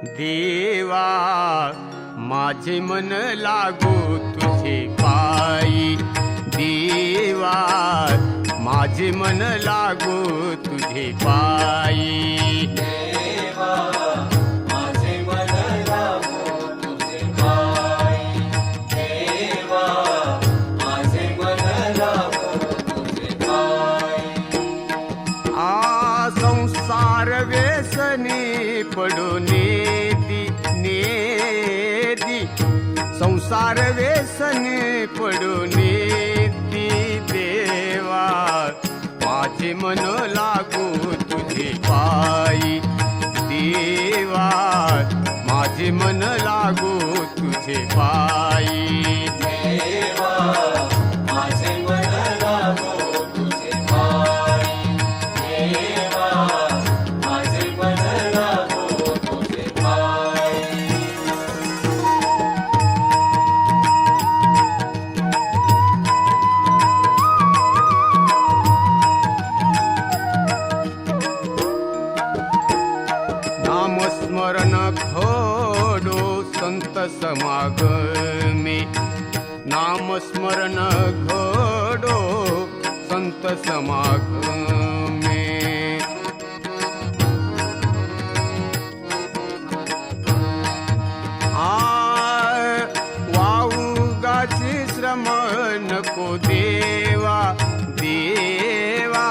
देवा माझे मन लागो तुझे पायी, देवा माझे मन लागो तुझे पायी, देवा माझे मन लागो तुझे पायी, देवा माझे मन लागो तुझे पायी। संसार व्यसनी पडून नेदी, संसार व्यसनी पडून देवा माझे मन लागो तुझे पायी, देवा माझे मन लागो तुझे पायी, देवा माझे मन लागो तुझे पायी, देवा माझे मन लागो तुझे पायी। नामस्मरण घडो संत समागमे, नामस्मरण घडो संत समागमे, वाऊगाचे श्रम नको देवा, देवा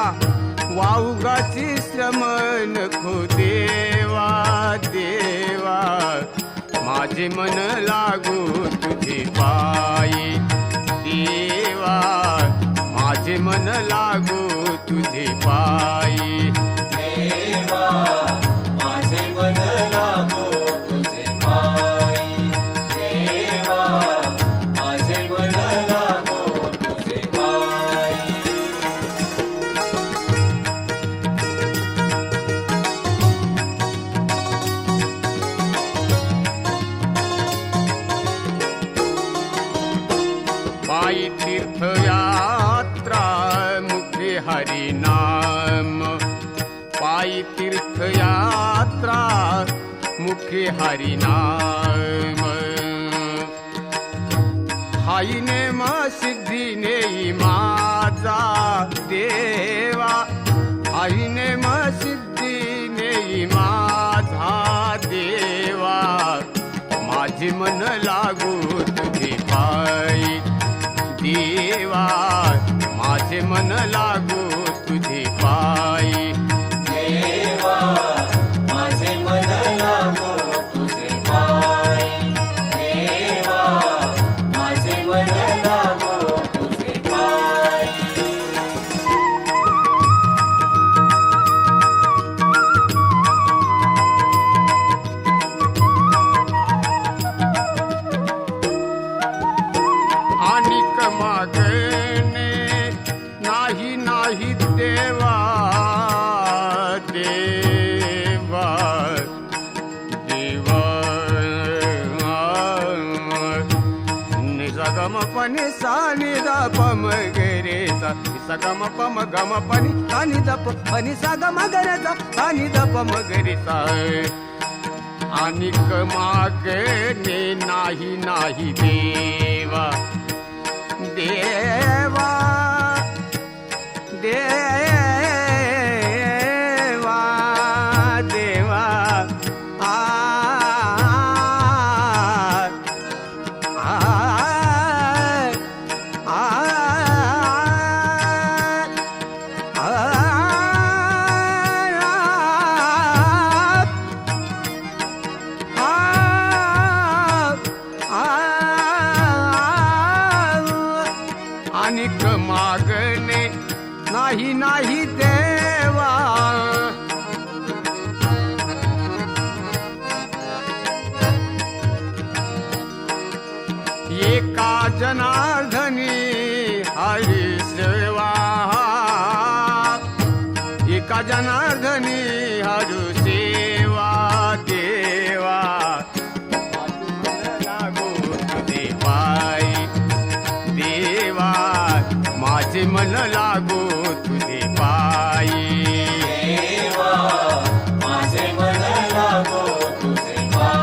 वाऊगाचे श्रम नको देवा, देवा माझे मन लागो तुझे पायी, देवा माझे मन लागो तुझे पायी, देवा माझे मन लागो तुझे पायी, देवा माझे मन लागो तुझे पायी। पायी तीर्थयात्रा मुखे हरिनाम, पायी तीर्थयात्रा मुखे हरिनाम, हाई नेम सिद्धी नेई माझा देवा, हाई नेम सिद्धी नेई माझा देवा माझे मन लागो तुझे पायी, देवा माझे मन लागो तुझे पायी, देवा माझे मन लागो तुझे पायी, देवा माझे मन लागो तुझे पायी। आणिक मागणे नाही नाही देवा, देवा देवा निसगम पनि सानि दप मगरे सा, निसगम पम गम पनि सानि दप पनि सगम गरे सा, सानि दप मगरे सा। आणिक मागणे नाही नाही देवा, देवा देवा देवा आ आणिक मागणे नाही नाही देवा, एका जनार्दनी हरी सेवा, एका जनार्दनी हरी सेवा, देवा लागो तुझे पायी, देवा माझे मन लागो तुझे पायी, देवा माझे मन लागो तुझे पायी।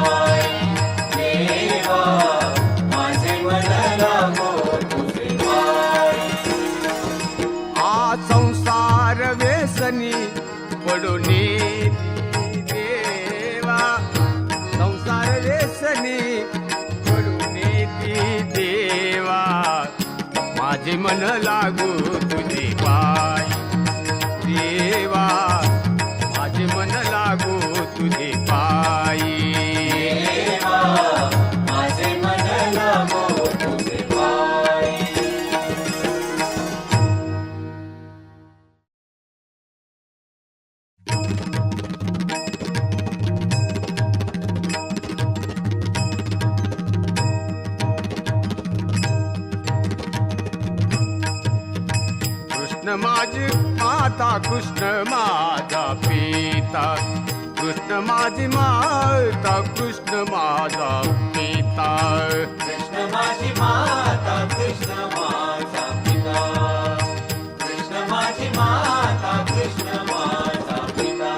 माझे मन लागू तुझे पायी देवा माझे मन लागू तुझे पायी देवा माझे मन लागो तुझे पायी कृष्ण माझी माता कृष्ण माझा पिता कृष्ण माझी माता कृष्ण माझा पिता कृष्ण माझी माता कृष्ण माझा पिता कृष्ण माझी माता कृष्ण माझा पिता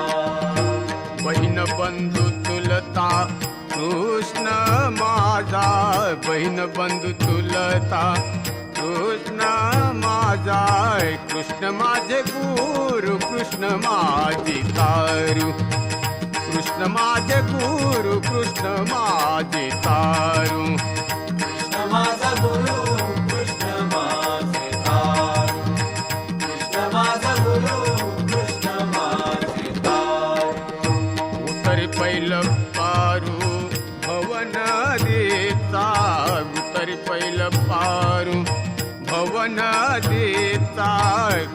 बहीण बंधू तुलता कृष्ण माझा बहीण बंधू तुलता कृष्ण माझा कृष्ण माझे गुरु कृष्ण माझी तारू कृष्ण माझे गुरु कृष्ण माझे तारू कृष्ण माझा गुरु कृष्ण माझे तारू कृष्ण माझा गुरु कृष्ण माझे तारू उतरी पहिलं पारू भवन देता उतरी पहिलं पारू भवन देता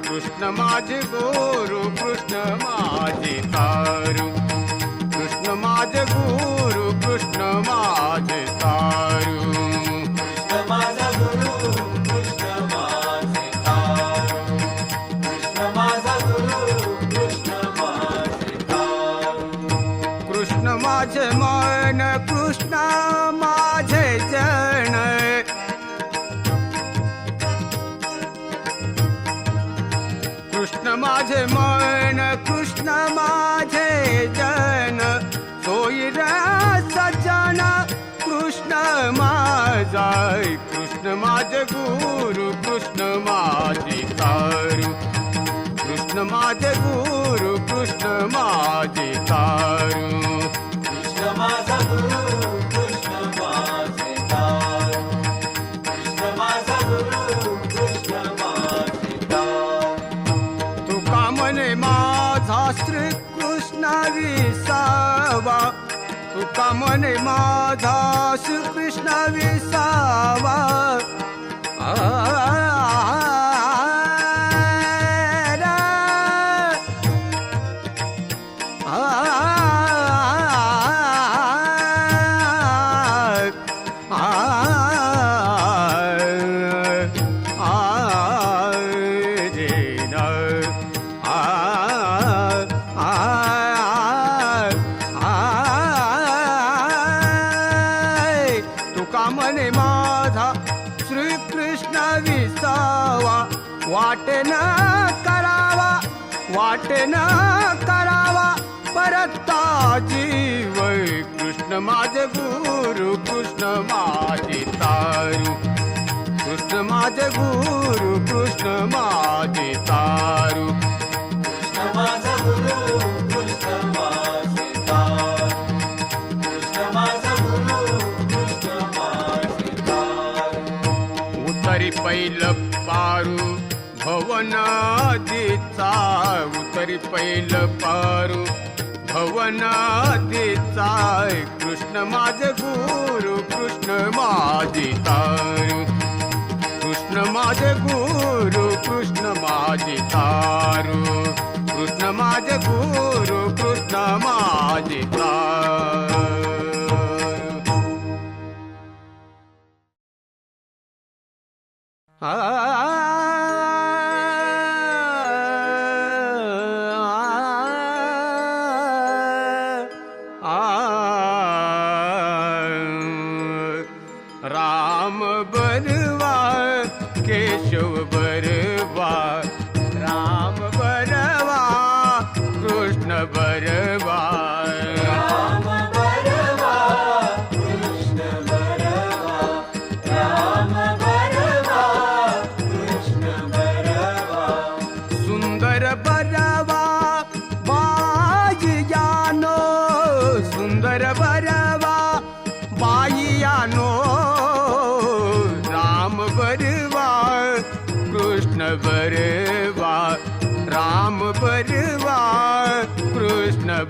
कृष्ण माझे गुरु कृष्ण माझे तारू कृष्ण माझे गुरु कृष्ण माझे तारू कृष्ण माझा गुरु कृष्ण माझे तारू कृष्ण माझा गुरु कृष्ण माझे तारू कृष्ण माझे मन कृष्ण माझे जन कृष्ण माझे मन कृष्ण माझे जन सोयीर सज्जन कृष्ण माझा कृष्ण माझे गुरु कृष्ण माझे तारू कृष्ण माझे गुरु कृष्ण माझे तारू कृष्ण माझा गुरु कृष्ण माझे तारू कृष्ण माझा गुरु कृष्ण माझे तारू तुका म्हणे माझा श्री कृष्ण विसावा तुका म्हणे माझा श्री कृष्ण विसावा तुका म्हणे माझा श्रीकृष्ण विसावा वाटे न करावा परता जीव कृष्ण माझे गुरु कृष्ण माझे तारू कृष्ण माझे गुरु कृष्ण माझे तारू कृष्ण माझा गुरु कृष्ण माझे तारू कृष्ण माझा गुरु कृष्ण माझे तारू उतरी पहिलं पारू भवनादीचा उतरी पहिलं पारू भवनादीचा कृष्ण माझे गुरु कृष्ण माझे तारू कृष्ण माझे गुरु कृष्ण माझे तारू कृष्ण माझे गुरु कृष्ण माझे तारू राम बरवा केशव बरवा राम बरवा कृष्ण बरवा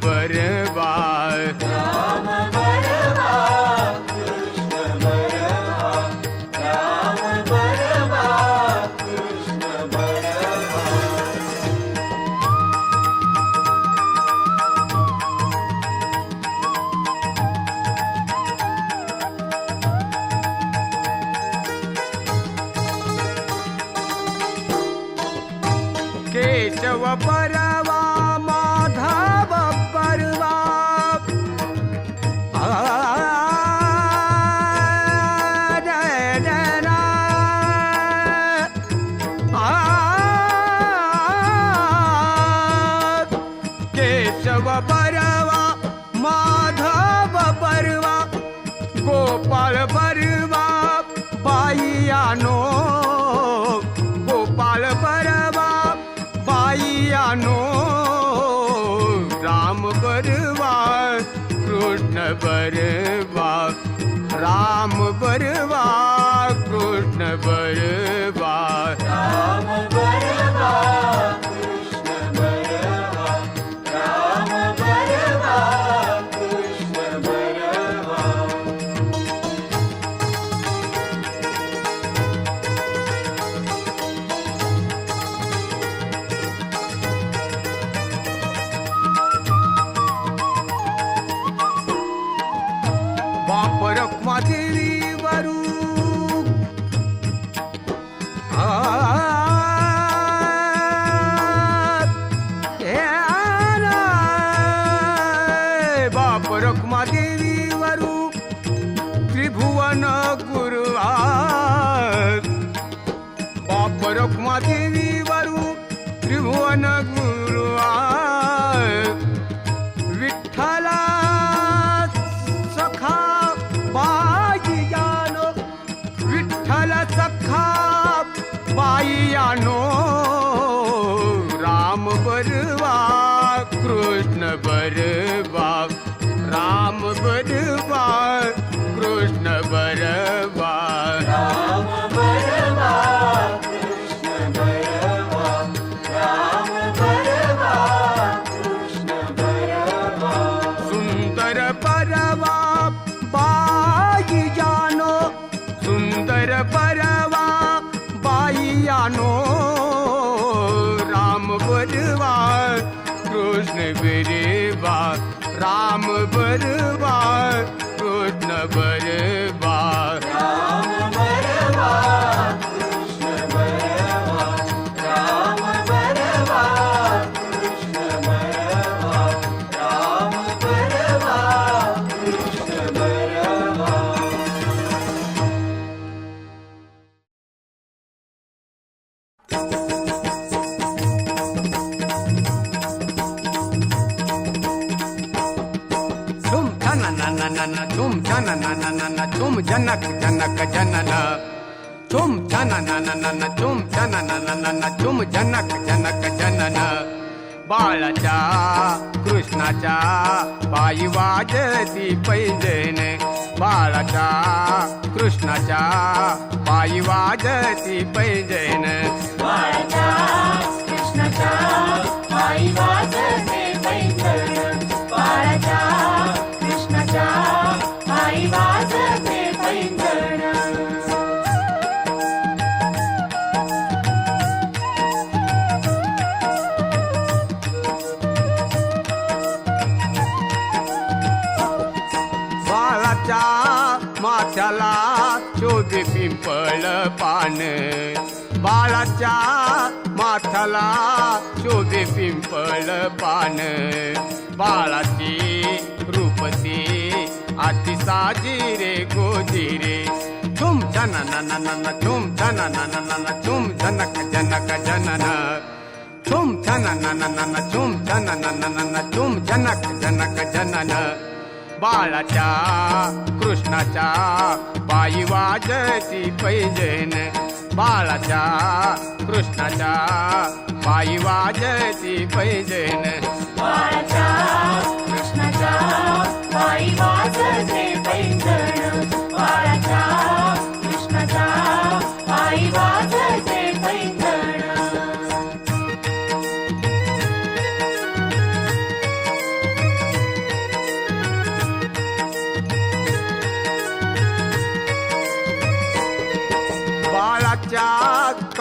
बरवा राम बरवा कृष्ण बरवा राम बरवा कृष्ण बरवा केशव परवा माधव परवा केशव परवा माधव परवा गोपाळ परवा बाईयानो गोपाळ परवा बाईयानो राम बरवा कृष्ण बरवा राम बरवा कृष्ण बरवा राम बरवा कृष्ण बरवा राम बरवा कृष्ण बरवा बाप रखमादेवी वरू बाप रखमादेवी वरू त्रिभुवन गुरुवा बाप रखमादेवी वरू त्रिभुवन गुरुवा विठ्ठला सखा बाईयानो विठ्ठल सखा बाईयानो राम बरवा कृष्ण बरवा राम बरवा कृष्ण बरवा राम बरवा कृष्ण बरवा राम बरवा कृष्ण बरवा सुंदर परवा बाईयानो सुंदर परवा बाईयानो राम बरवा कृष्ण बरवा राम बरवा कृष्ण बरवा राम बरवा कृष्ण बरवा राम बरवा कृष्ण बरवा राम बरवा कृष्ण बरवा तुम छन न तुम छन न तुम जनक जनक जनन तुम छन न तुम छन न तुम जनक जनक जनन बाळाच्या कृष्णाच्या पायी वाजती पैंजण बाळाच्या कृष्णाच्या पायी वाजती पैंजण बाळाच्या कृष्णाच्या पायी वाजते पैंजण बाळाच्या कृष्णाच्या पायी वाजते पैंजण बाळाच्या माथ्याला शोभे पिंपळ पान बाळाच्या माथ्याला शोभे पिंपळ पान बाळाची रूपती आती साजिरे गोजिरे तुम छन न तुम छन न तुम जनक जनक जनन तुम छन न तुम छन न तुम जनक जनक जनन बाळाच्या कृष्णाच्या पायी वाजती पैंजण बाळाच्या कृष्णाच्या पायी वाजती पैंजण बाळाच्या कृष्णाच्या पायी वाजते पैंजण बाळाच्या कृष्णाच्या पायी वाजते पैंजण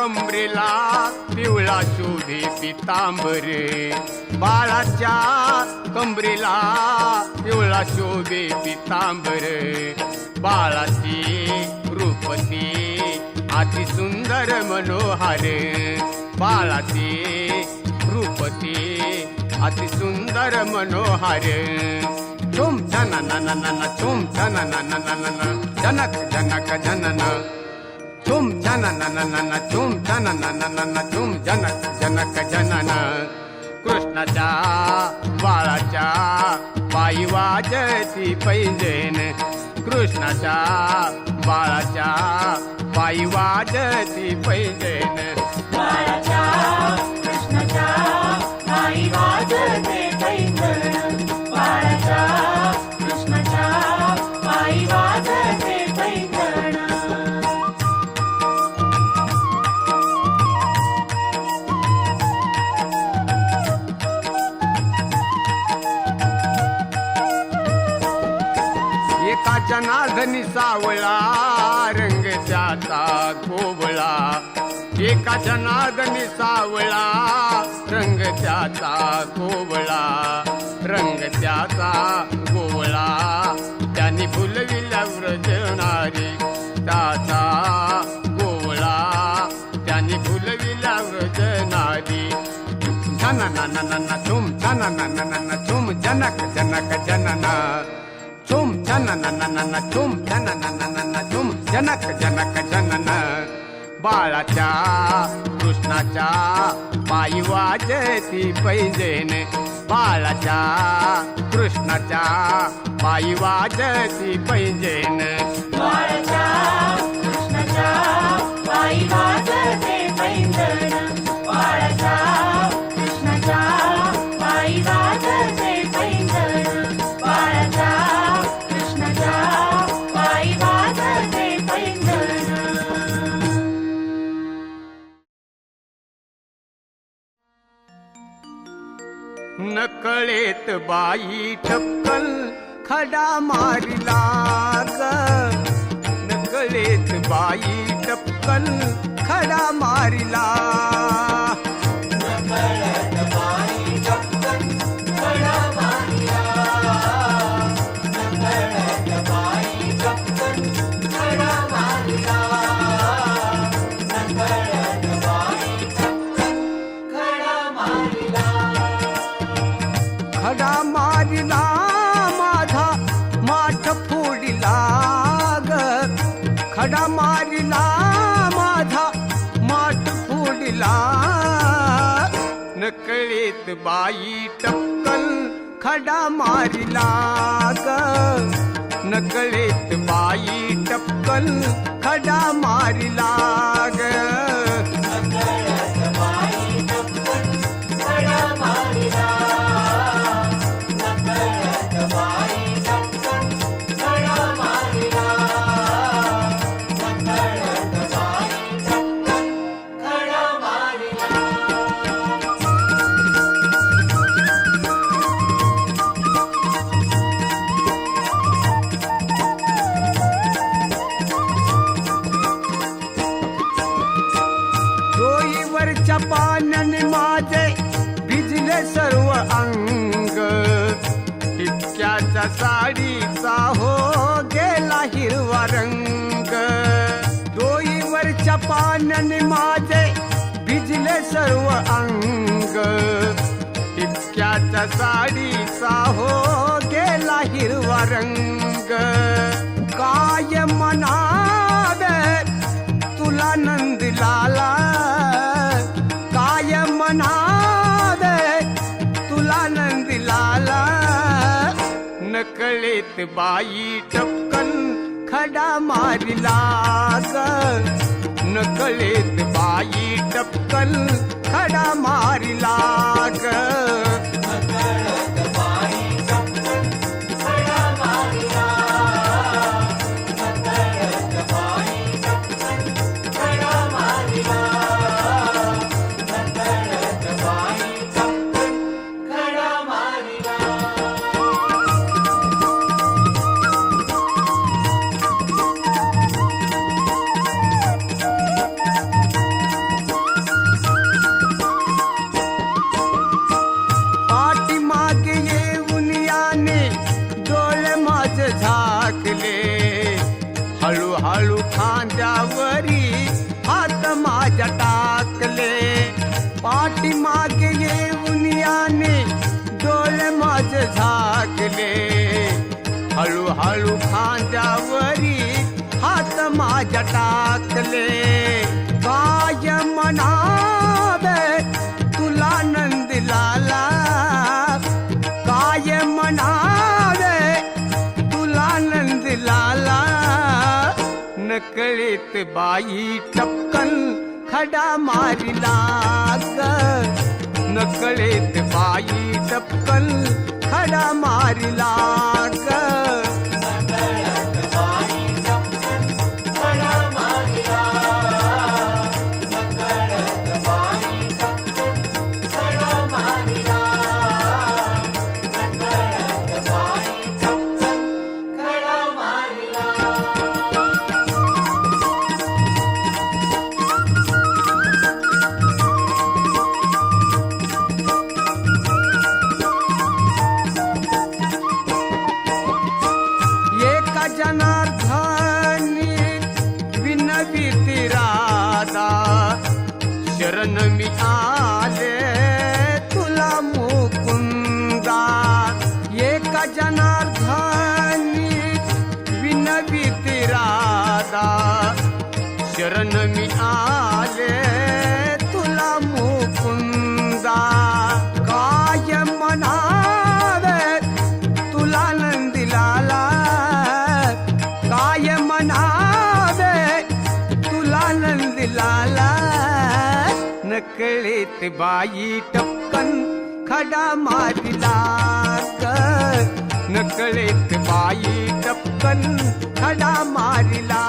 कमरेला पिवळा शोभे पितांबर बाळाच्या कमरेला पिवळा शोभे पितांबर बाळाची रूपती अति सुंदर मनोहर बाळाची रूपती अति सुंदर मनोहर झुम झननननन झुम झननननन जनक जनक जनन झुम झननननन झुम झननननन झुम जनक जनक जनन कृष्णाच्या बाळाच्या पायी वाजती पैंजण कृष्णाच्या बाळाच्या पायी वाजती पैंजण बाळाच्या कृष्णाच्या पायी वाजते पैंजण बाळाच्या कृष्णाच्या पायी वाजते पैंजण एका जनार्दनी सावळा रंग त्याचा गोवळा एका जनार्दनी सावळा रंग त्याचा गोवळा रंग त्याचा गोवळा त्यांनी फुलविल्या व्रजणारी त्याचा गोवळा त्यांनी फुलविल्या व्रजणारी झननननन झुम झननननन झुम जनक जनक जनन झुम झननननन झुम झननननन झुम जनक जनक जनन बाळाच्या कृष्णाच्या पायी वाजती पैंजण बाळाच्या कृष्णाच्या पायी वाजती पैंजण बाळाच्या कृष्णाच्या पायी वाजते पैंजण बाळाच्या कृष्णाच्या पायी वाजते पैंजण बाळाच्या कृष्णाच्या पायी वाजते पैंजण नकळेत बाई ठपकल खडा मारिला ग नकळेत बाई टपकल खडा मारिला खडा मारिला माझा माठ फोडिला ग खडा मारिला माझा माठ फोडिला नकळीत बाई टपकल खडा मारिला ग नकळीत बाई टपकल खडा मारिला ग डोईवरच्या पाण्याने माझे भिजले सर्व अंग टिपक्याच्या साडीचा हो गेला हिरवा रंग डोईवरच्या पाण्याने माझे भिजले सर्व अंग टिपक्याच्या साडीचा हो गेला हिरवा रंग काय म्हणावे तुला नंद लाला काय म्हणावे तुला नंद लाला नकळीत बाई टपकन खडा मारिला ग नकळीत बाई टपकन खडा मारिला ग टाकले हळूहळू खांद्यावरी हात माझ्या टाकले काय म्हणावे तुला नंदलाला काय म्हणावे तुला नंदलाला नकळीत बाई टपकन खडा मारिला ग नकळीत बाई टपकन खडा मारिला ग जनार्दनी विनविती राधा शरण मी आले तुला मुकुंदा एका जनार्दनी विनविती राधा शरण मी आले तुला मुकुंदा काय म्हणावे तुला नंदलाला काय म्हणावे तुला नंदलाला नकळीत बाई टपकन खडा मारिला ग नकळीत बाई टपकन खडा मारिला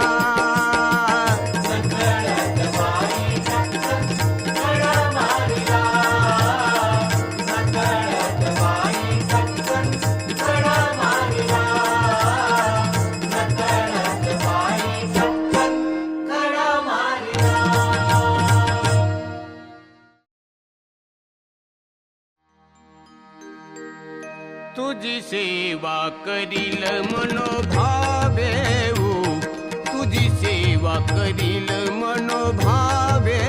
तुझी सेवा करील मनोभावे तुझी सेवा करील मनोभावे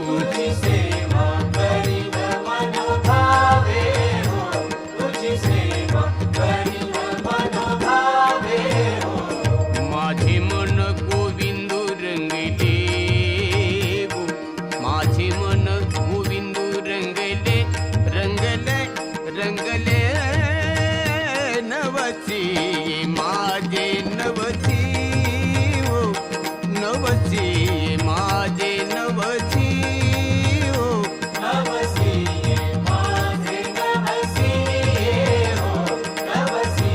तुझी सेवा करील मनोभावे तुझी सेवा करील मनोभावे माझे मन गोविंदू रंगले माझे मन गोविंदू रंगले रंगले रंगले नवसी माझे नवसी हो नवसी माझे नवसी हो नवसी माझे नवसी हो नवसी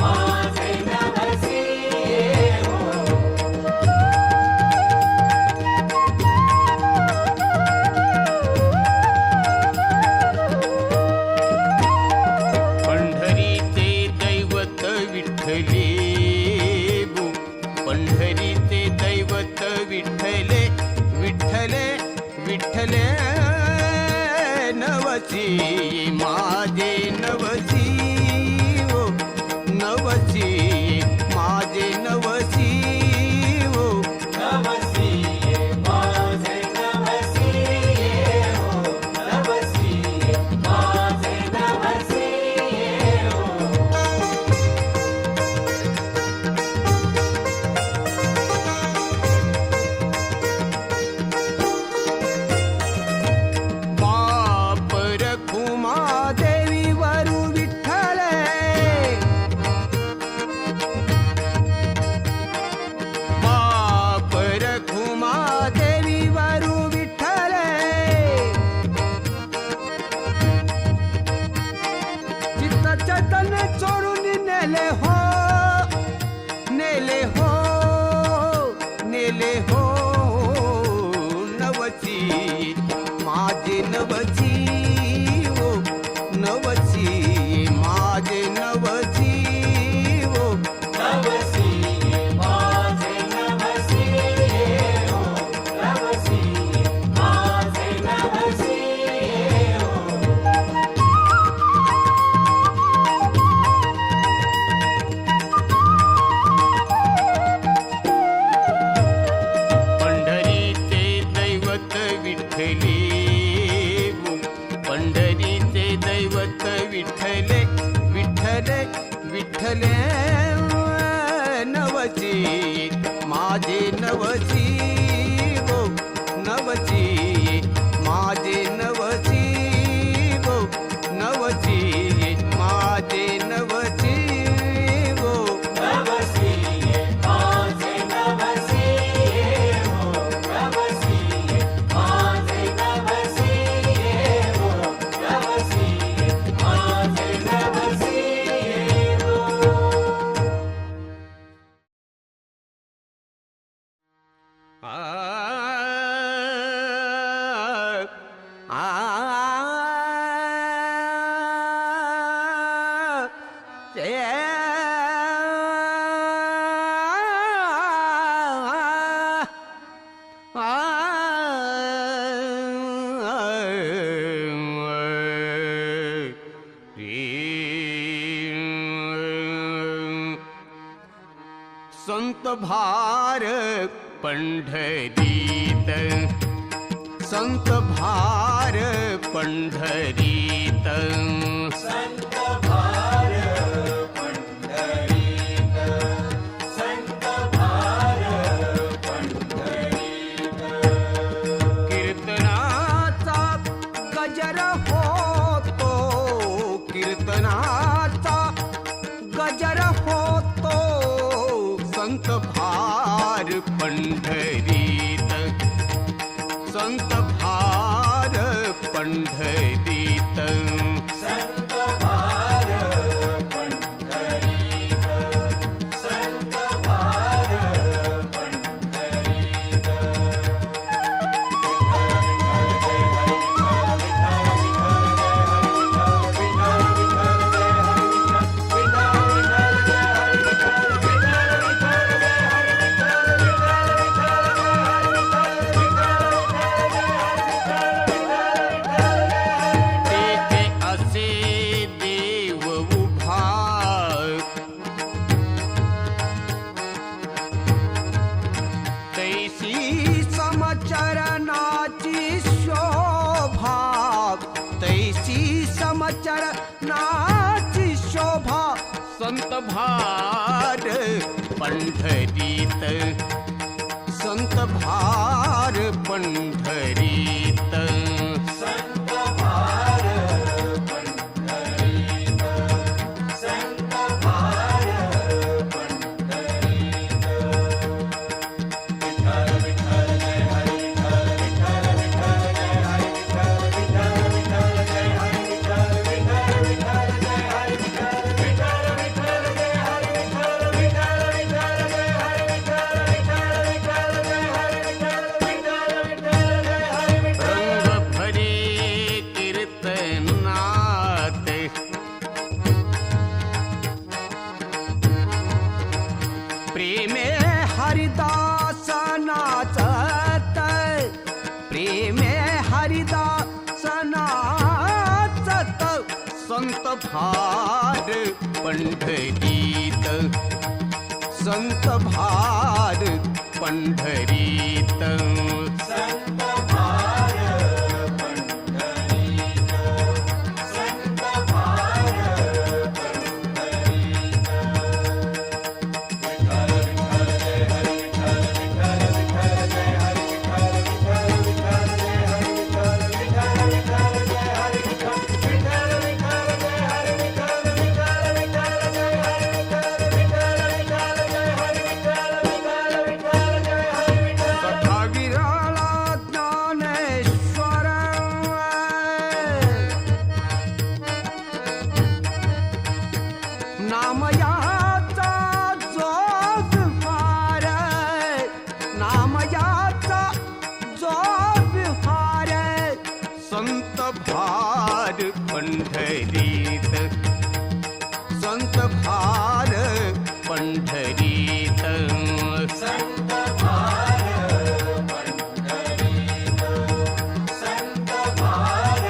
माझे नवसी हो पंढरीचे दैवत विठ्ठले पंढरीचे दैवत विठ्ठले विठ्ठले विठ्ठले नवसी माझे नवसी हो नवसी माझे नवसी हो नवसी माझे नवसी हो नवसी माझे नवसी हो बाप रखुमा देवी वरु विठ्ठले बाप रखुमा देवी वरु विठ्ठले चित्त चैतन्य चोरून नेले हो नेले हो नेले हो नवसी माझे नवसी हो नवसी माझे नवसी हो नवसी माझे नवसी हो नवसी माझे नवसी हो घेतले नवची माझे नवची गो नवची माझे नवची गो नवची माझे नवची गो नवसी माझे नवसी हो नवसी माझे नवसी हो नवसी माझे नवसी हो आ आ ते संत भार पंढरीत संत भार पंढरीत संत भार पंढरीत संत भार पंढरीत कीर्तनाचा गजर होतो कीर्तनाचा गजर होतो संत भार पंढरीत संत भार पंढरीत संत भार पंढरीत संत भार पंढरीत तेथे असे देव उभा तैसी समचरणाची शोभा तैसी समचरणाची शोभा संत भार पंढरीत संत भार पंढरीत संत भार पंढरीत संत भार पंढरीत विठ्ठल विठ्ठल जय हरी विठ्ठल विठ्ठल विठ्ठल जय हरी विठ्ठल विठ्ठल विठ्ठल जय हरी विठ्ठल विठ्ठल विठ्ठल जय हरी विठ्ठल विठ्ठल विठ्ठल जय हरी विठ्ठल विठ्ठल विठ्ठल जय हरी विठ्ठल विठ्ठल विठ्ठल जय हरी विठ्ठल विठ्ठल विठ्ठल जय हरी विठ्ठल रंग भरे कीर्तनात प्रेमे हरिदास नाचत प्रेमे हरिदास नाचत संत भार पंढरीत संत भार पंढरीत संत भार पंढरीत संत भार पंढरीत विठ्ठल विठ्ठल जय हरी विठ्ठल विठ्ठल विठ्ठल जय हरी विठ्ठल विठ्ठल विठ्ठल जय हरी विठ्ठल विठ्ठल विठ्ठल जय हरी विठ्ठल विठ्ठल विठ्ठल जय हरी विठ्ठल विठ्ठल विठ्ठल जय हरी विठ्ठल विठ्ठल विठ्ठल जय हरी विठ्ठल विठ्ठल विठ्ठल जय हरी विठ्ठल सखा विराळा ज्ञानेश्वर नामयाचा जो विहार नामयाचा जो विहार संत भार पंढरीत संत भार पंढरीत संत भार पंढरीत संत भार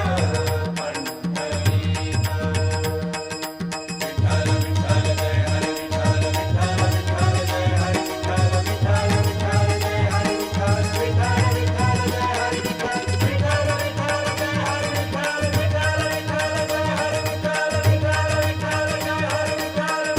पंढरीत विठ्ठल विठ्ठल जय हरी विठ्ठल विठ्ठल विठ्ठल जय हरी विठ्ठल विठ्ठल विठ्ठल जय हरी विठ्ठल विठ्ठल विठ्ठल जय हरी विठ्ठल विठ्ठल विठ्ठल जय हरी विठ्ठल विठ्ठल विठ्ठल जय हरी विठ्ठल विठ्ठल विठ्ठल जय हरी विठ्ठल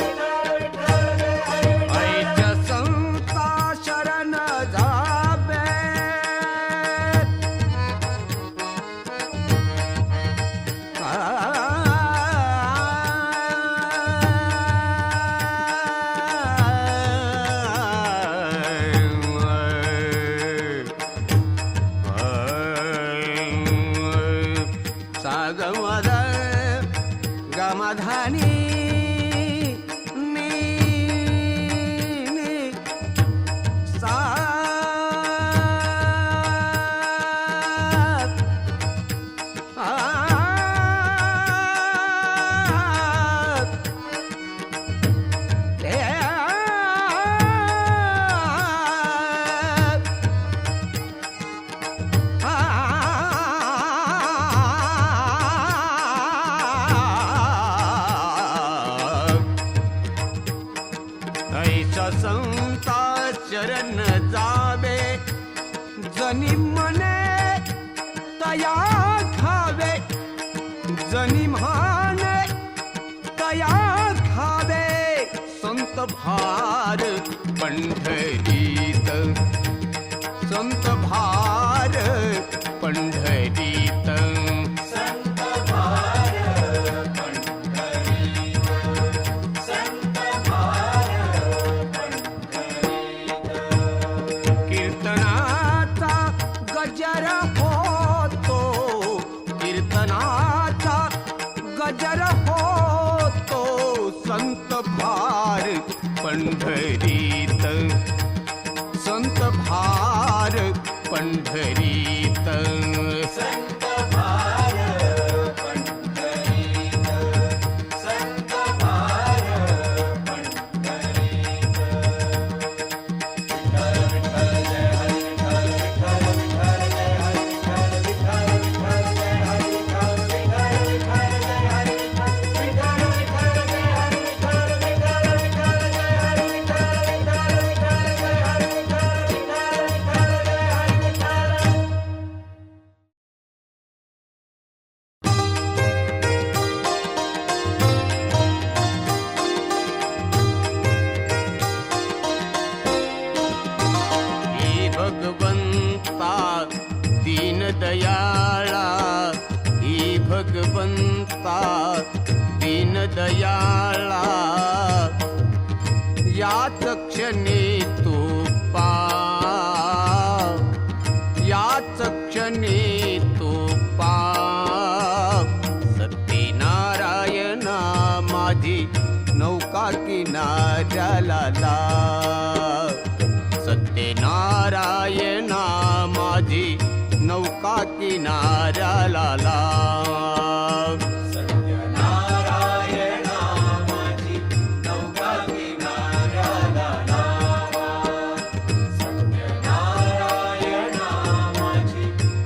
संता शरण जावे, जनी म्हणे तया खावे, जनी म्हणे तया खावे, संत भार पंढरीत, संत भार पंढरीत. संत भार पंढरीत, संत भार पंढरीत. कीर्तनाचा गजर होतो, कीर्तनाचा गजर होतो, संत भार पंढरीत, संत भार पंढरीत. संत भार पंढरीत, संत भार पंढरीत. विठ्ठल विठ्ठल जय हरी विठ्ठल, विठ्ठल विठ्ठल जय हरी विठ्ठल, विठ्ठल विठ्ठल जय हरी विठ्ठल, विठ्ठल विठ्ठल जय हरी विठ्ठल, विठ्ठल विठ्ठल जय हरी विठ्ठल, विठ्ठल विठ्ठल जय हरी विठ्ठल, विठ्ठल विठ्ठल जय हरी विठ्ठल, विठ्ठल विठ्ठल जय हरी विठ्ठल. हे भगवंता दीन दयाळा, हे भगवंता दीन दयाळा, याच क्षणी तू पाव, याच क्षणी तू पाव. सत्यनारायणा माझी नौका किनाऱ्याला लाव, सत्यनारायणा माझी नौका किनाऱ्याला लाव. सत्यनारायणा माझी नौका किनाऱ्याला लावा, सत्यनारायणा माझी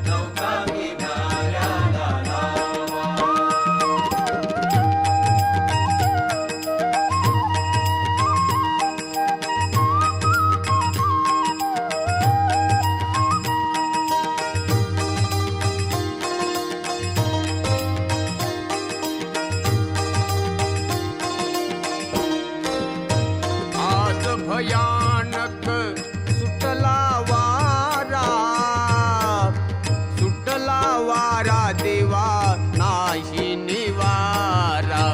नौका किनाऱ्याला लावा. आज भयानक सुटला वारा, सुटला वारा देवा नाही निवारा.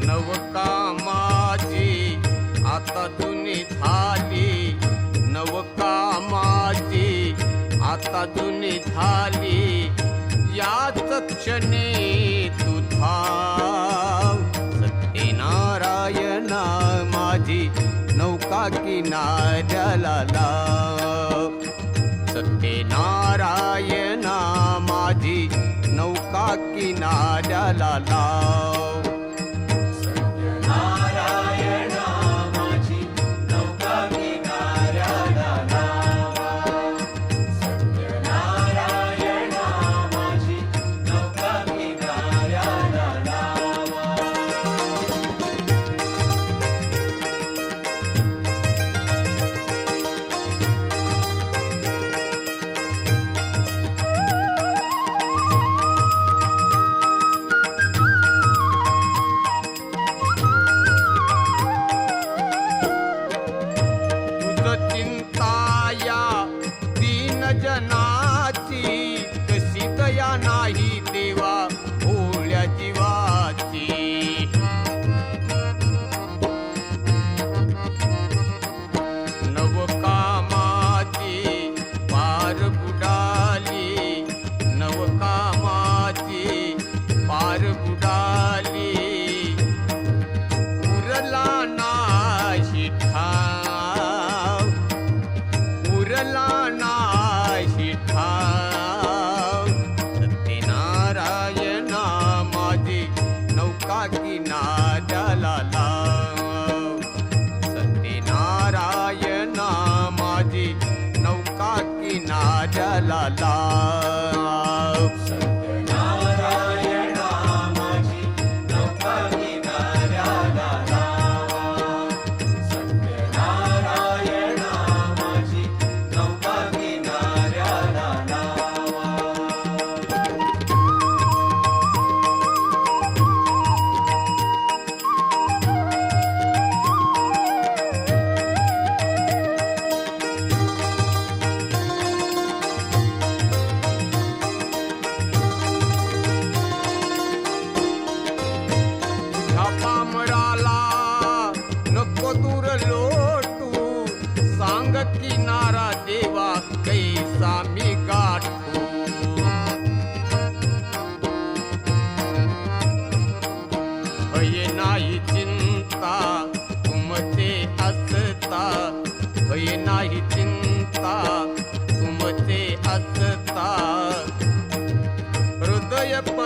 नवकामाची आता जुनी झाली, नवकामाची आता जुनी झाली, याच क्षणी तू धाव. सत्यनारायणा माझी नौका किनाऱ्याला लाव, सत्यनारायणा माझी नौका किनाऱ्याला लाव. सत्यनारायणा माझी नौका किनाऱ्याला लावा, सत्यनारायणा माझी नौका किनाऱ्याला लावा. तुझ चिंताया दीन जनाची, कशी दया नाही देवा भोळ्या जीवाची. नवकामाची पार बुडाली, नवकामाची पार बुडाली, उरला नाही ठाव, उरला नाही ठाव. सत्यनारायण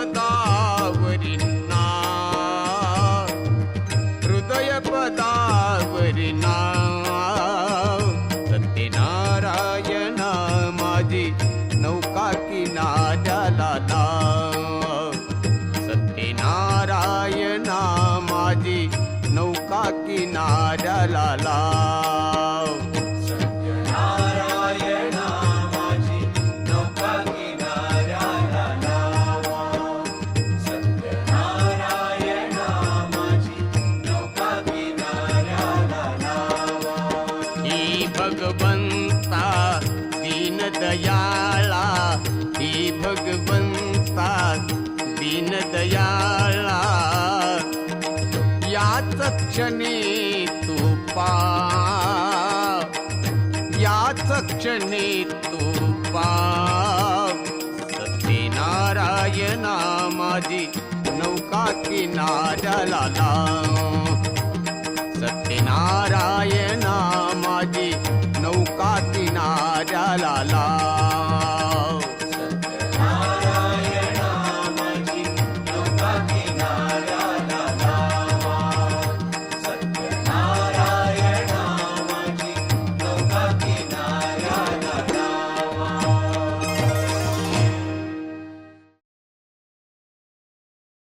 पदावरी नाव, हृदय पदावरी नाव. सत्यनारायण माझी नौका किनाऱ्याला लाव. सत्यनारायण माझी नौका किनाऱ्याला लाव. सत्यनारायण माझी नौका किनाऱ्याला लावा. सत्यनारायण माझी नौका किनाऱ्याला लावा. ही भगवंता दीनदयाळा, ही भगवंता दीनदयाळा. याच क्षणी तू पाव, याच क्षणी तू पाव. सत्यनारायणा माझी नौका किनाऱ्याला लाव. सत्यनारायणा